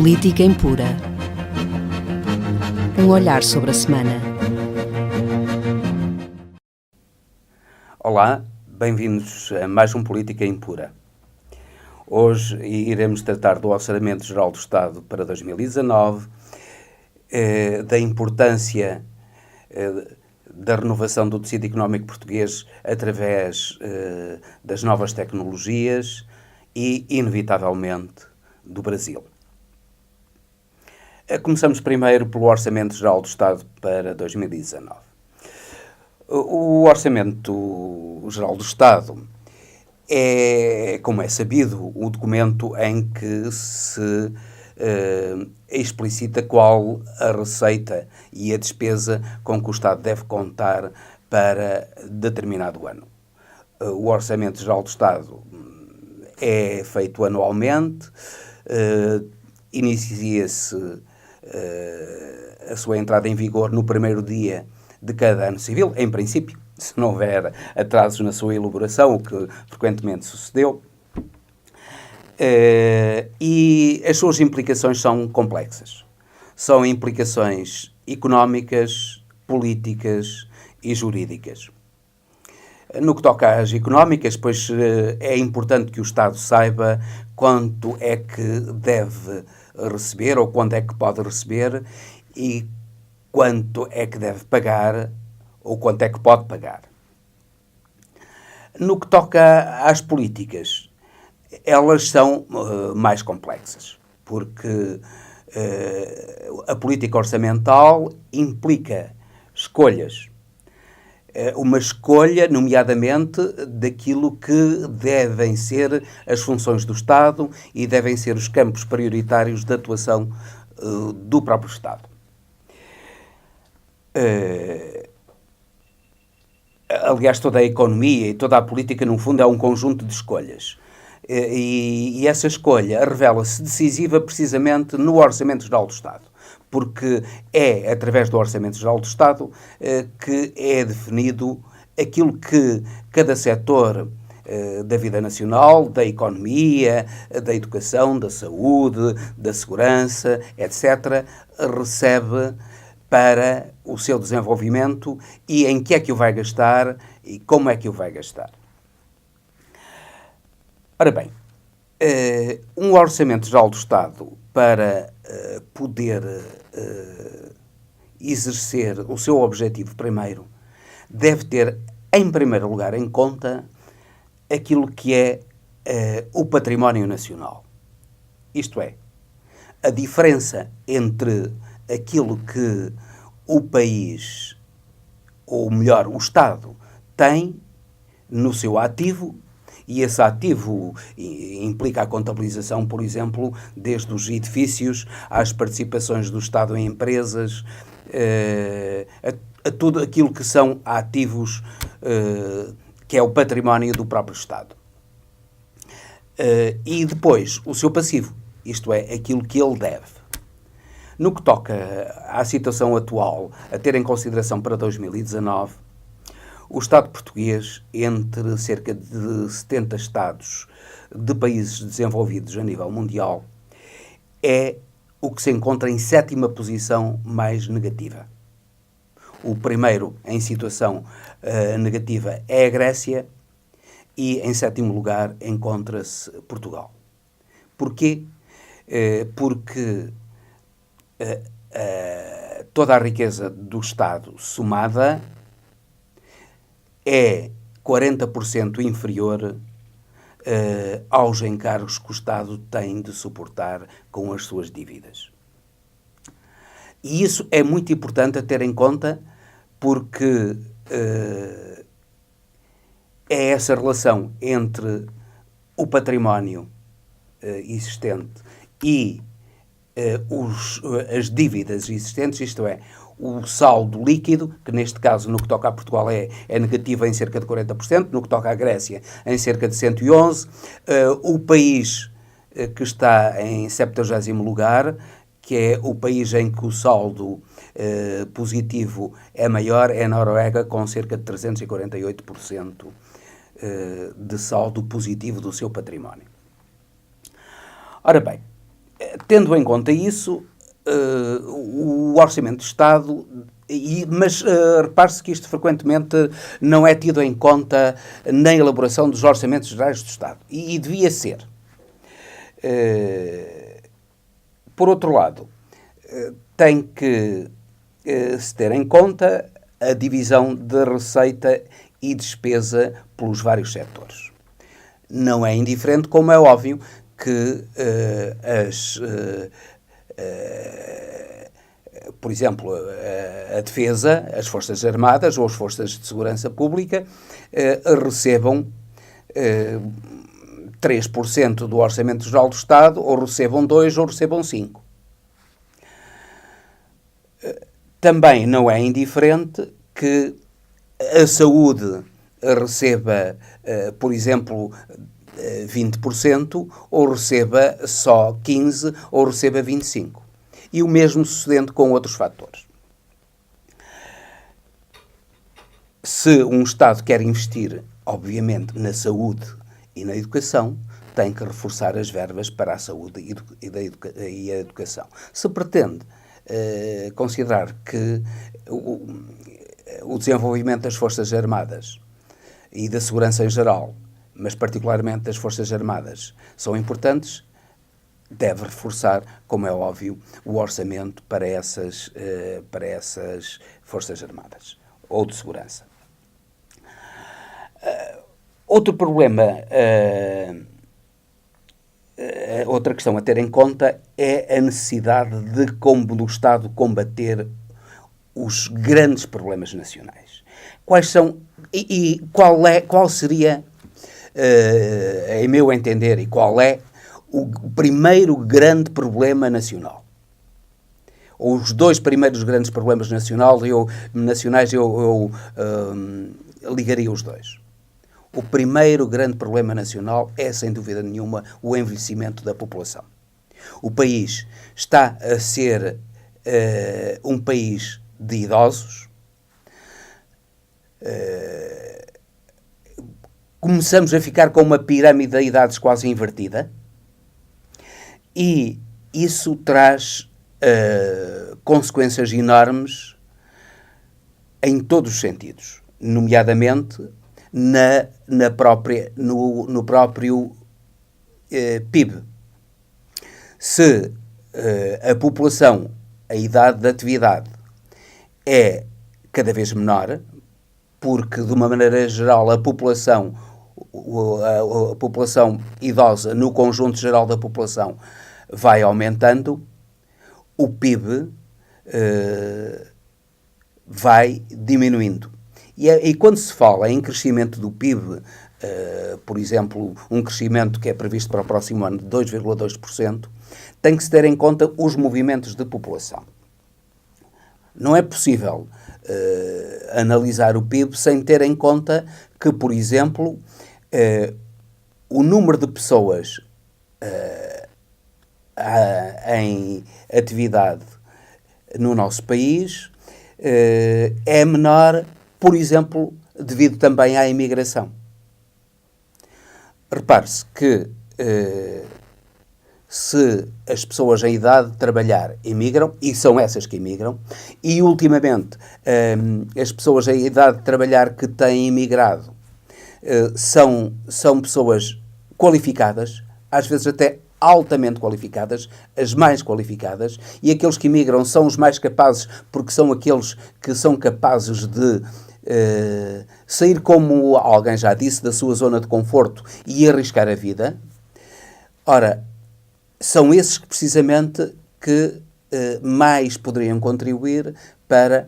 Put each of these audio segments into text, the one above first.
Política Impura. Um olhar sobre a semana. Olá, bem-vindos a mais um Política Impura. Hoje iremos tratar do Orçamento Geral do Estado para 2019, da importância da renovação do tecido económico português através das novas tecnologias e, inevitavelmente, do Brasil. Começamos primeiro pelo Orçamento Geral do Estado para 2019. O Orçamento Geral do Estado é, como é sabido, o documento em que se explicita qual a receita e a despesa com que o Estado deve contar para determinado ano. O Orçamento Geral do Estado é feito anualmente, inicia-se a sua entrada em vigor no primeiro dia de cada ano civil, em princípio, se não houver atrasos na sua elaboração, o que frequentemente sucedeu. E as suas implicações são complexas. São implicações económicas, políticas e jurídicas. No que toca às económicas, pois é importante que o Estado saiba quanto é que deve receber ou quanto é que pode receber e quanto é que deve pagar ou quanto é que pode pagar. No que toca às políticas, elas são mais complexas, porque a política orçamental implica escolhas. Uma escolha, nomeadamente, daquilo que devem ser as funções do Estado e devem ser os campos prioritários de atuação do próprio Estado. Aliás, toda a economia e toda a política, no fundo, é um conjunto de escolhas. E essa escolha revela-se decisiva precisamente no Orçamento Geral do Estado, porque é através do Orçamento Geral do Estado que é definido aquilo que cada setor da vida nacional, da economia, da educação, da saúde, da segurança, etc., recebe para o seu desenvolvimento e em que é que o vai gastar e como é que o vai gastar. Ora bem, um Orçamento Geral do Estado para poder exercer o seu objetivo primeiro deve ter, em primeiro lugar, em conta aquilo que é o património nacional. Isto é, a diferença entre aquilo que o país, ou melhor, o Estado, tem no seu ativo, e esse ativo implica a contabilização, por exemplo, desde os edifícios às participações do Estado em empresas, a tudo aquilo que são ativos, que é o património do próprio Estado. E depois, o seu passivo, isto é, aquilo que ele deve. No que toca à situação atual, a ter em consideração para 2019, o Estado português, entre cerca de 70 Estados de países desenvolvidos a nível mundial, é o que se encontra em 7ª posição mais negativa. O primeiro em situação negativa é a Grécia e, em 7º lugar, encontra-se Portugal. Porquê? Porque toda a riqueza do Estado somada é 40% inferior aos encargos que o Estado tem de suportar com as suas dívidas. E isso é muito importante a ter em conta porque é essa relação entre o património existente e as dívidas existentes, isto é, o saldo líquido, que neste caso, no que toca a Portugal, é negativo em cerca de 40%, no que toca à Grécia, em cerca de 111%, o país que está em 70º lugar, que é o país em que o saldo positivo é maior, é a Noruega, com cerca de 348% de saldo positivo do seu património. Ora bem, Tendo em conta isso, o Orçamento de Estado, mas repare-se que isto frequentemente não é tido em conta na elaboração dos Orçamentos Gerais do Estado. E devia ser. Por outro lado, tem que se ter em conta a divisão de receita e despesa pelos vários setores. Não é indiferente, como é óbvio, que por exemplo, a defesa, as Forças Armadas ou as Forças de Segurança Pública recebam 3% do Orçamento Geral do Estado, ou recebam 2% ou recebam 5%. Também não é indiferente que a saúde receba, por exemplo, 20%, ou receba só 15%, ou receba 25%. E o mesmo sucedendo com outros fatores. Se um Estado quer investir, obviamente, na saúde e na educação, tem que reforçar as verbas para a saúde e a educação. Se pretende considerar que o desenvolvimento das Forças Armadas e da segurança em geral, mas particularmente das Forças Armadas, são importantes, deve reforçar, como é óbvio, o orçamento para essas Forças Armadas ou de segurança. Outro problema, outra questão a ter em conta é a necessidade do Estado combater os grandes problemas nacionais. Quais são e qual seria, em meu entender, e qual é o primeiro grande problema nacional? Ou os dois primeiros grandes problemas nacionais, eu ligaria os dois. O primeiro grande problema nacional é, sem dúvida nenhuma, o envelhecimento da população. O país está a ser um país de idosos. Começamos a ficar com uma pirâmide de idades quase invertida. E isso traz consequências enormes em todos os sentidos, nomeadamente no próprio PIB. Se a população, a idade de atividade, é cada vez menor, porque, de uma maneira geral, a população idosa, no conjunto geral da população, vai aumentando, o PIB vai diminuindo. E quando se fala em crescimento do PIB, por exemplo, um crescimento que é previsto para o próximo ano de 2,2%, tem que se ter em conta os movimentos de população. Não é possível analisar o PIB sem ter em conta que, por exemplo, o número de pessoas em atividade no nosso país é menor, por exemplo, devido também à imigração. Repare-se que se as pessoas em idade de trabalhar imigram, e são essas que imigram, e ultimamente as pessoas em idade de trabalhar que têm imigrado são pessoas qualificadas, às vezes até altamente qualificadas, as mais qualificadas, e aqueles que imigram são os mais capazes, porque são aqueles que são capazes de sair, como alguém já disse, da sua zona de conforto e arriscar a vida. Ora, são esses que precisamente que mais poderiam contribuir para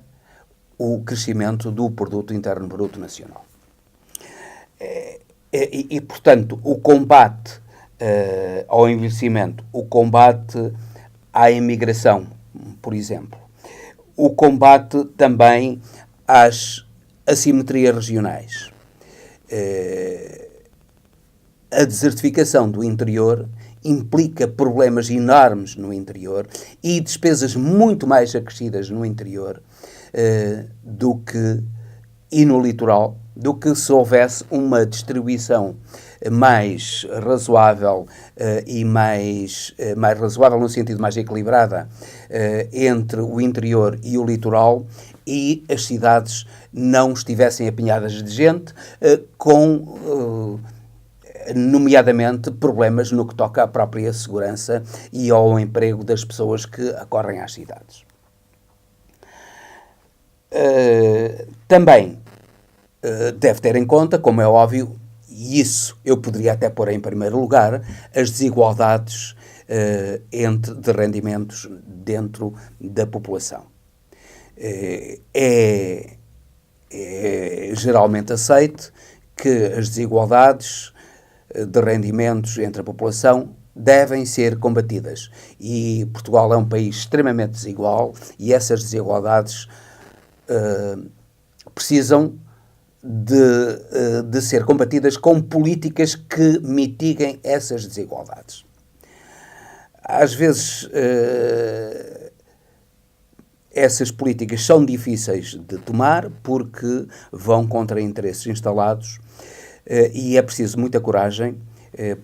o crescimento do Produto Interno Bruto Nacional. E portanto, o combate ao envelhecimento, o combate à imigração, por exemplo, o combate também às assimetrias regionais, a desertificação do interior implica problemas enormes no interior e despesas muito mais acrescidas no interior e no litoral do que se houvesse uma distribuição mais razoável e mais razoável no sentido mais equilibrada entre o interior e o litoral, e as cidades não estivessem apinhadas de gente, nomeadamente problemas no que toca à própria segurança e ao emprego das pessoas que acorrem às cidades. Também deve ter em conta, como é óbvio, e isso eu poderia até pôr em primeiro lugar, as desigualdades de rendimentos dentro da população. É geralmente aceito que as desigualdades de rendimentos entre a população devem ser combatidas. E Portugal é um país extremamente desigual e essas desigualdades precisam de ser combatidas com políticas que mitiguem essas desigualdades. Às vezes, essas políticas são difíceis de tomar porque vão contra interesses instalados e é preciso muita coragem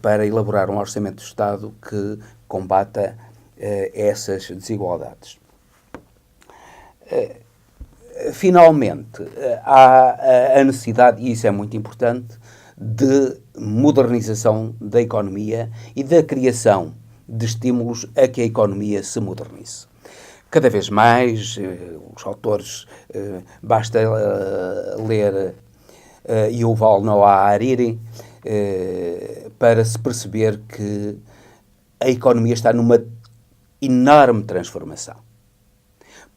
para elaborar um orçamento do Estado que combata essas desigualdades. Finalmente, há a necessidade, e isso é muito importante, de modernização da economia e da criação de estímulos a que a economia se modernize. Cada vez mais, os autores, basta ler Yuval Noah Harari para se perceber que a economia está numa enorme transformação.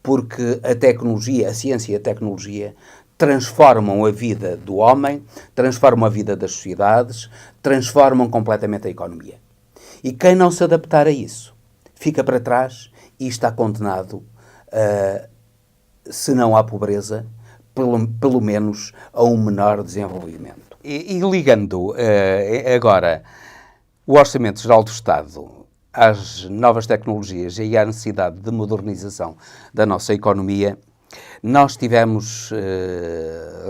Porque a tecnologia, a ciência e a tecnologia transformam a vida do homem, transformam a vida das sociedades, transformam completamente a economia. E quem não se adaptar a isso fica para trás e está condenado, se não à pobreza, pelo menos a um menor desenvolvimento. E ligando agora o Orçamento Geral do Estado às novas tecnologias e à necessidade de modernização da nossa economia, nós tivemos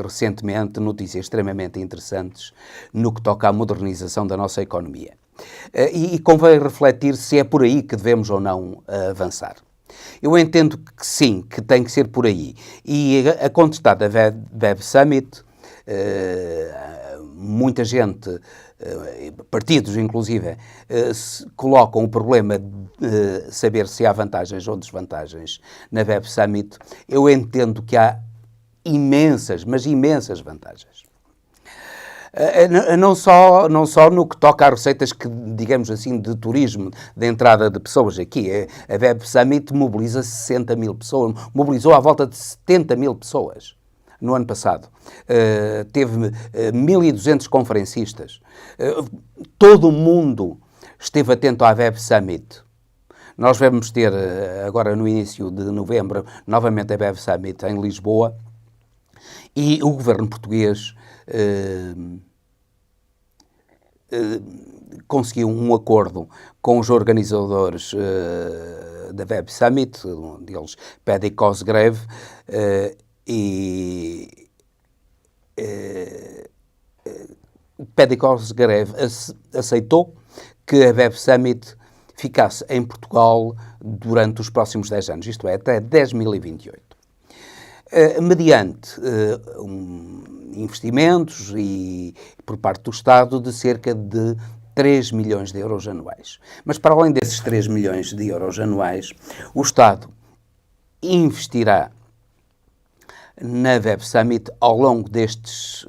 recentemente notícias extremamente interessantes no que toca à modernização da nossa economia. E convém refletir se é por aí que devemos ou não avançar. Eu entendo que sim, que tem que ser por aí. E a contestada Web Summit, muita gente, partidos inclusive, colocam o problema de saber se há vantagens ou desvantagens na Web Summit. Eu entendo que há imensas, mas imensas vantagens. Não só no que toca a receitas que, digamos assim, de turismo, de entrada de pessoas aqui. A Web Summit mobiliza 60 mil pessoas, mobilizou à volta de 70 mil pessoas no ano passado. Teve 1.200 conferencistas. Todo o mundo esteve atento à Web Summit. Nós vamos ter, agora no início de novembro, novamente a Web Summit em Lisboa, e o governo português conseguiu um acordo com os organizadores da Web Summit, um deles Paddy Cosgrave, e Paddy Cosgrave aceitou que a Web Summit ficasse em Portugal durante os próximos 10 anos, isto é, até 2028. Mediante investimentos e por parte do Estado de cerca de 3 milhões de euros anuais. Mas para além desses 3 milhões de euros anuais, o Estado investirá na Web Summit ao longo destes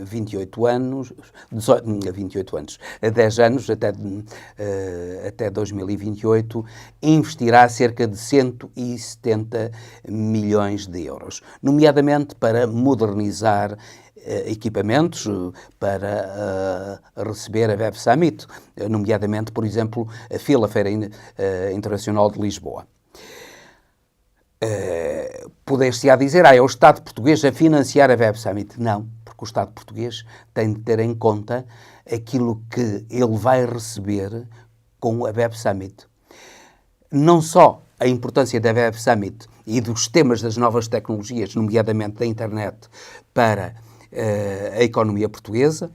28 anos, 10 anos, até 2028, investirá cerca de 170 milhões de euros, nomeadamente para modernizar equipamentos para receber a Web Summit, nomeadamente, por exemplo, a FIL, a Feira Internacional de Lisboa. Poder-se-á dizer, é o Estado português a financiar a Web Summit. Não, porque o Estado português tem de ter em conta aquilo que ele vai receber com a Web Summit. Não só a importância da Web Summit e dos temas das novas tecnologias, nomeadamente da internet, para a economia portuguesa,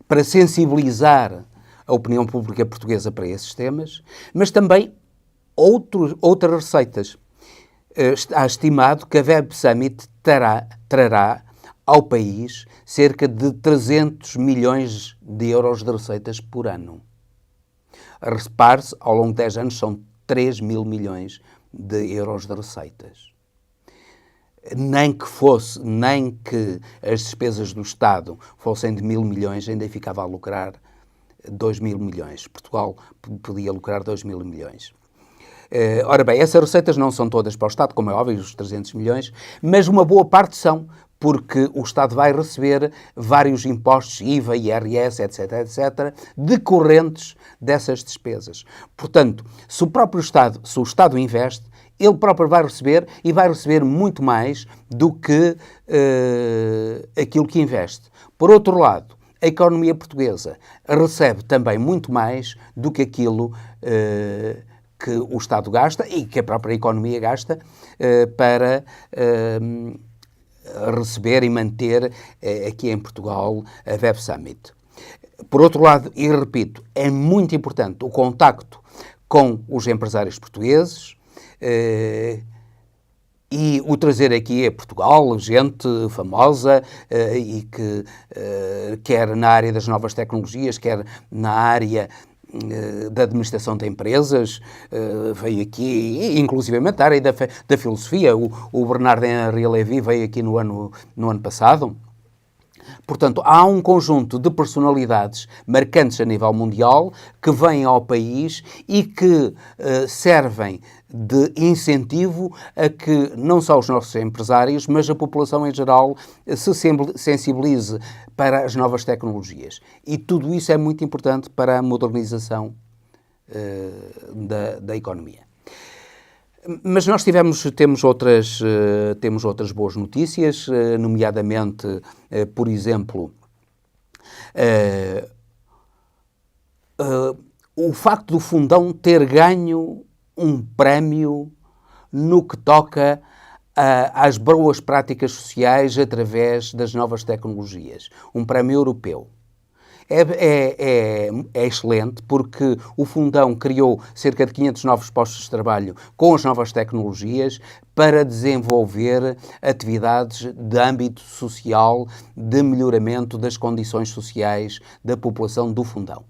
para sensibilizar a opinião pública portuguesa para esses temas, mas também outras receitas. Está estimado que a Web Summit trará ao país cerca de 300 milhões de euros de receitas por ano. Repare-se, ao longo de 10 anos são 3 mil milhões de euros de receitas. Nem que as despesas do Estado fossem de 1.000 milhões, ainda ficava a lucrar 2 mil milhões. Portugal podia lucrar 2 mil milhões. Ora bem, essas receitas não são todas para o Estado, como é óbvio, os 300 milhões, mas uma boa parte são, porque o Estado vai receber vários impostos, IVA, IRS, etc., etc., decorrentes dessas despesas. Portanto, se o Estado investe, ele próprio vai receber e vai receber muito mais do que aquilo que investe. Por outro lado, a economia portuguesa recebe também muito mais do que aquilo que o Estado gasta e que a própria economia gasta para receber e manter aqui em Portugal a Web Summit. Por outro lado, e repito, é muito importante o contacto com os empresários portugueses e o trazer aqui a Portugal gente famosa e que quer na área das novas tecnologias, quer na área da administração de empresas, veio aqui, inclusivamente na área da filosofia, o Bernardo Henri Lévy veio aqui no ano passado. Portanto, há um conjunto de personalidades marcantes a nível mundial que vêm ao país e que servem de incentivo a que não só os nossos empresários, mas a população em geral se sensibilize para as novas tecnologias. E tudo isso é muito importante para a modernização da economia. Mas nós temos outras boas notícias, nomeadamente, por exemplo, o facto do Fundão ter ganho um prémio no que toca às boas práticas sociais através das novas tecnologias. Um prémio europeu. É excelente porque o Fundão criou cerca de 500 novos postos de trabalho com as novas tecnologias para desenvolver atividades de âmbito social, de melhoramento das condições sociais da população do Fundão.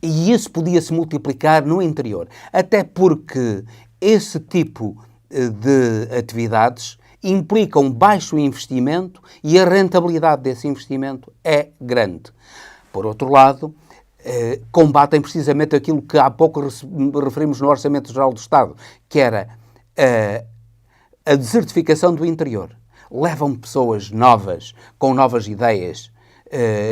E isso podia-se multiplicar no interior, até porque esse tipo de atividades implica um baixo investimento e a rentabilidade desse investimento é grande. Por outro lado, combatem precisamente aquilo que há pouco referimos no Orçamento Geral do Estado, que era a desertificação do interior. Levam pessoas novas, com novas ideias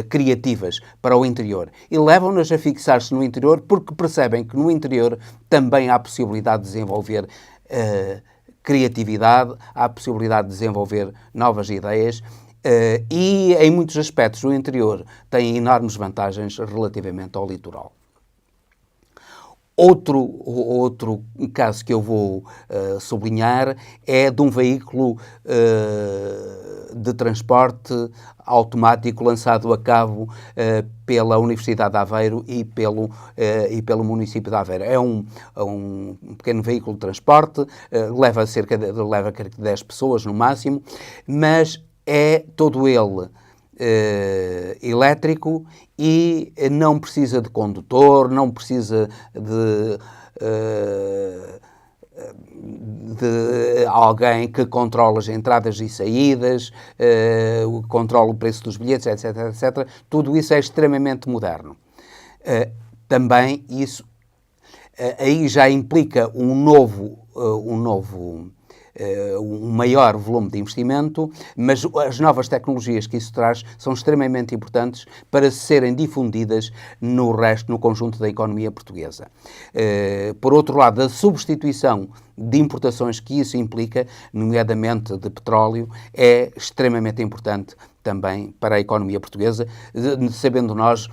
criativas para o interior e levam-nas a fixar-se no interior porque percebem que no interior também há possibilidade de desenvolver criatividade, há possibilidade de desenvolver novas ideias. E, em muitos aspectos, o interior tem enormes vantagens relativamente ao litoral. Outro caso que eu vou sublinhar é de um veículo de transporte automático lançado a cabo pela Universidade de Aveiro e pelo município de Aveiro. É um pequeno veículo de transporte, leva cerca de 10 pessoas no máximo, mas é todo ele elétrico e não precisa de condutor, não precisa de alguém que controla as entradas e saídas, controla o preço dos bilhetes, etc, etc. Tudo isso é extremamente moderno. Também isso aí já implica um maior volume de investimento, mas as novas tecnologias que isso traz são extremamente importantes para serem difundidas no conjunto da economia portuguesa. Por outro lado, a substituição de importações que isso implica, nomeadamente de petróleo, é extremamente importante também para a economia portuguesa, sabendo nós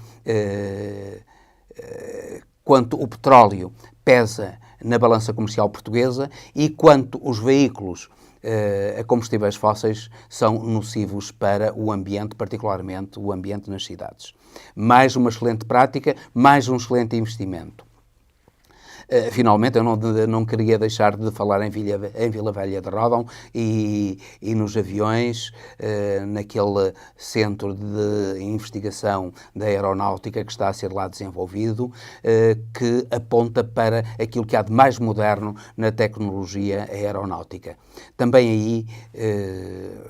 quanto o petróleo pesa na balança comercial portuguesa e quanto os veículos a combustíveis fósseis são nocivos para o ambiente, particularmente o ambiente nas cidades. Mais uma excelente prática, mais um excelente investimento. Finalmente, eu não queria deixar de falar em Vila Velha de Ródão e nos aviões, naquele centro de investigação da aeronáutica que está a ser lá desenvolvido, que aponta para aquilo que há de mais moderno na tecnologia aeronáutica. Também aí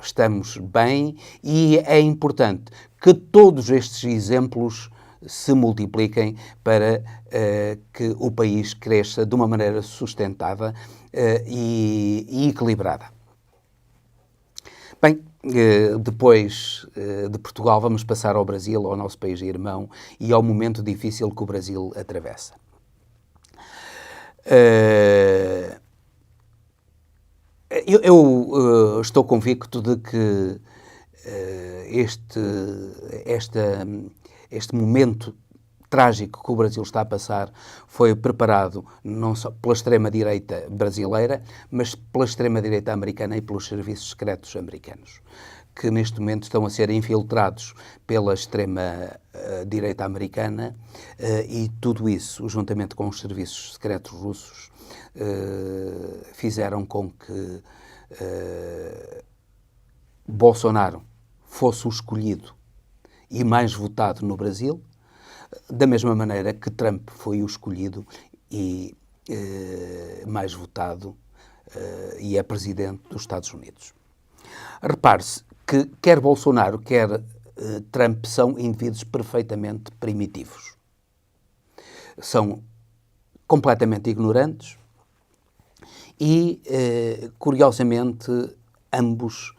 estamos bem e é importante que todos estes exemplos se multipliquem para que o país cresça de uma maneira sustentada e equilibrada. Bem, depois de Portugal vamos passar ao Brasil, ao nosso país irmão, e ao momento difícil que o Brasil atravessa. Eu estou convicto de que este momento trágico que o Brasil está a passar foi preparado não só pela extrema-direita brasileira, mas pela extrema-direita americana e pelos serviços secretos americanos, que neste momento estão a ser infiltrados pela extrema-direita americana e tudo isso, juntamente com os serviços secretos russos, fizeram com que Bolsonaro fosse o escolhido e mais votado no Brasil, da mesma maneira que Trump foi o escolhido e mais votado e é presidente dos Estados Unidos. Repare-se que quer Bolsonaro, quer Trump são indivíduos perfeitamente primitivos. São completamente ignorantes e, curiosamente, ambos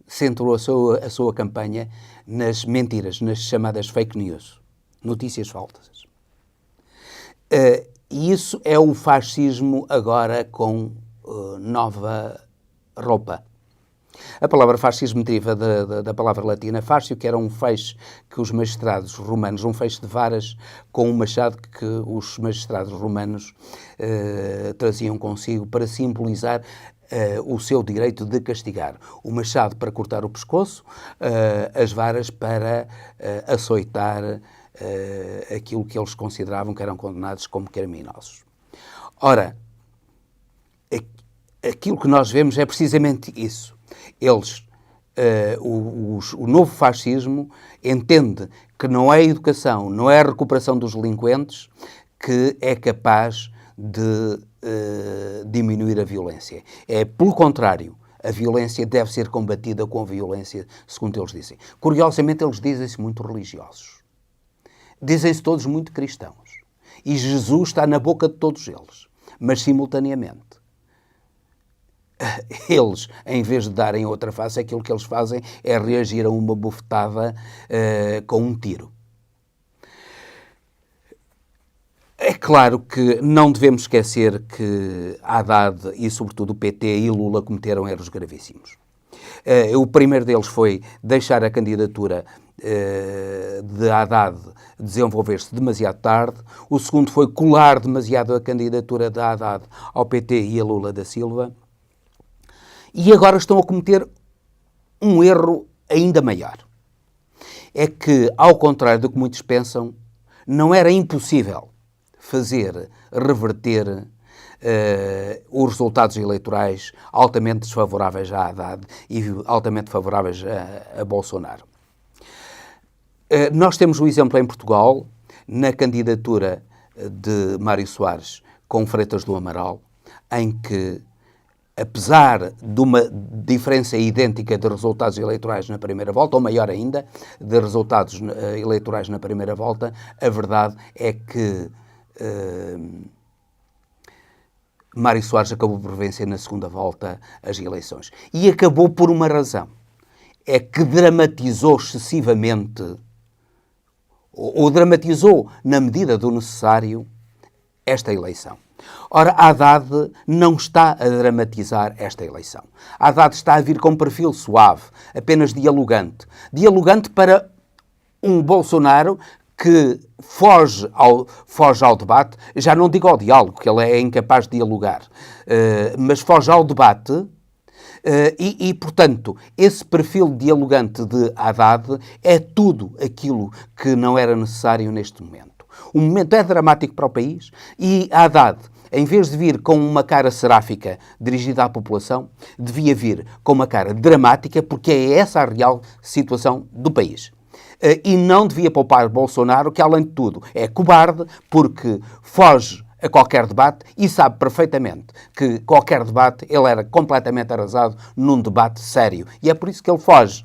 centrou a sua campanha nas mentiras, nas chamadas fake news, notícias falsas. E isso é o fascismo agora com nova roupa. A palavra fascismo deriva da palavra latina fascio, que era um feixe que os magistrados romanos, um feixe de varas com um machado que os magistrados romanos traziam consigo para simbolizar o seu direito de castigar. O machado para cortar o pescoço, as varas para açoitar aquilo que eles consideravam que eram condenados como criminosos. Ora, aquilo que nós vemos é precisamente isso. Eles, o novo fascismo entende que não é a educação, não é a recuperação dos delinquentes que é capaz de diminuir a violência. É, pelo contrário, a violência deve ser combatida com a violência, segundo eles dizem. Curiosamente, eles dizem-se muito religiosos. Dizem-se todos muito cristãos. E Jesus está na boca de todos eles. Mas, simultaneamente, eles, em vez de darem outra face, aquilo que eles fazem é reagir a uma bufetada com um tiro. É claro que não devemos esquecer que Haddad e, sobretudo, o PT e Lula cometeram erros gravíssimos. O primeiro deles foi deixar a candidatura de Haddad desenvolver-se demasiado tarde. O segundo foi colar demasiado a candidatura de Haddad ao PT e a Lula da Silva. E agora estão a cometer um erro ainda maior. É que, ao contrário do que muitos pensam, não era impossível reverter os resultados eleitorais altamente desfavoráveis a Haddad e altamente favoráveis a Bolsonaro. Nós temos o exemplo em Portugal, na candidatura de Mário Soares com Freitas do Amaral, em que, apesar de uma diferença idêntica de resultados eleitorais na primeira volta, ou maior ainda, de resultados eleitorais na primeira volta, a verdade é que Mário Soares acabou por vencer na segunda volta as eleições. E acabou por uma razão. É que dramatizou excessivamente, ou dramatizou na medida do necessário, esta eleição. Ora, Haddad não está a dramatizar esta eleição. Haddad está a vir com um perfil suave, apenas dialogante. Dialogante para um Bolsonaro que foge ao debate, já não digo ao diálogo, que ele é incapaz de dialogar, mas foge ao debate. Portanto, esse perfil dialogante de Haddad é tudo aquilo que não era necessário neste momento. O momento é dramático para o país e Haddad, em vez de vir com uma cara seráfica dirigida à população, devia vir com uma cara dramática, porque é essa a real situação do país. E não devia poupar Bolsonaro, que, além de tudo, é cobarde, porque foge a qualquer debate e sabe perfeitamente que qualquer debate ele era completamente arrasado num debate sério. E é por isso que ele foge.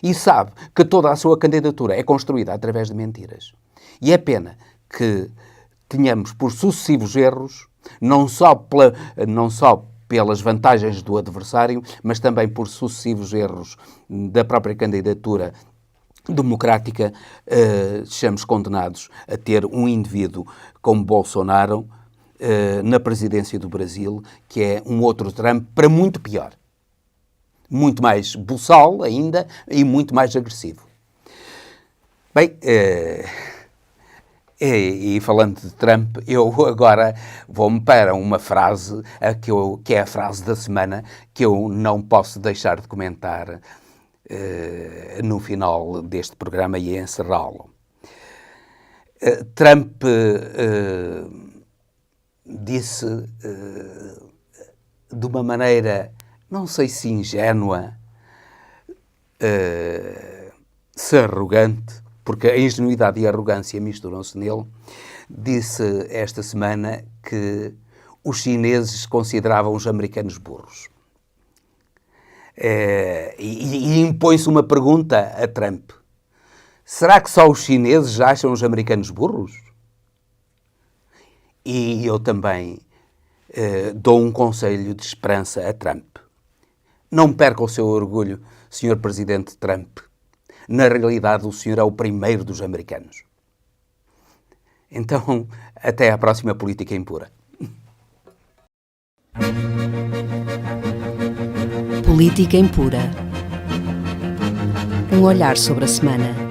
E sabe que toda a sua candidatura é construída através de mentiras. E é pena que tenhamos, por sucessivos erros, não só pelas vantagens do adversário, mas também por sucessivos erros da própria candidatura democrática, sejamos condenados a ter um indivíduo como Bolsonaro na presidência do Brasil, que é um outro Trump para muito pior. Muito mais buçal ainda e muito mais agressivo. Bem, e falando de Trump, eu agora vou-me para uma frase que é a frase da semana, que eu não posso deixar de comentar no final deste programa e encerrá-lo. Trump disse de uma maneira, não sei se ingênua, se arrogante, porque a ingenuidade e a arrogância misturam-se nele, disse esta semana que os chineses consideravam os americanos burros. E impõe-se uma pergunta a Trump. Será que só os chineses acham os americanos burros? E eu também dou um conselho de esperança a Trump. Não perca o seu orgulho, Sr. Presidente Trump. Na realidade, o senhor é o primeiro dos americanos. Então, até à próxima Política Impura. Política Impura. Um olhar sobre a semana.